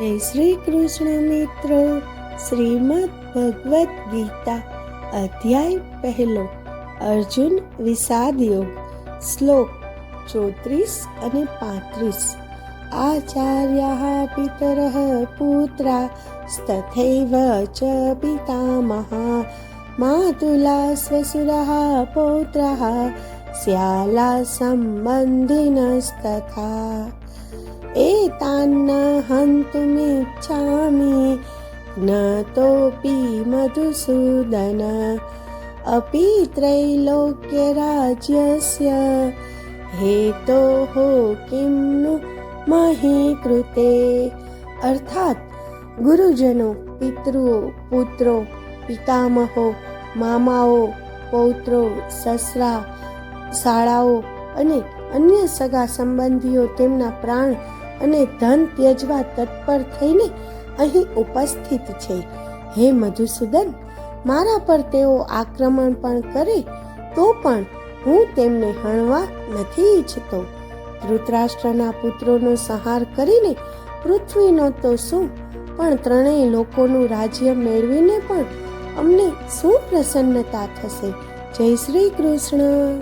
જય શ્રી કૃષ્ણ મિત્રો. શ્રીમદ ભગવદ્ ગીતા અધ્યાય પહેલો, અર્જુન વિષાદ યોગ. શ્લોક 34 અને 35. આચાર્યાઃ પિતરઃ પુત્રા તથૈવ ચ પિતામહા માતુલા સ્વસુરઃ પૌત્રઃ સ્યાલા સંબંધિનસ્તથા એતાન્ન હन्तुमिच्छामि જ્ઞતોપી મધુસૂદન અપિ ત્રૈલોક્યરાજ્યસ્ય હેતોઃ કિમ્નુ મહી કૃતે. અર્થાત ગુરુજનો, પિતૃઓ, પુત્રો, પિતામહો, મામાઓ, પૌત્રો, સસરા, શાળાઓ અને અન્ય સગા સંબંધીઓ તેમના પ્રાણ અને ધન ત્યજવા તત્પર થઈને અહીં ઉપસ્થિત છે. હે મધુસૂદન, મારા પર તેઓ આક્રમણ પણ કરે તો પણ હું તેમને હણવા નથી ઈચ્છતો. ધૃતરાષ્ટ્રના પુત્રોનો સંહાર કરીને પૃથ્વીનો તો શું, પણ ત્રણેય લોકોનું રાજ્ય મેળવીને પણ અમને શું પ્રસન્નતા થશે. જય શ્રી કૃષ્ણ.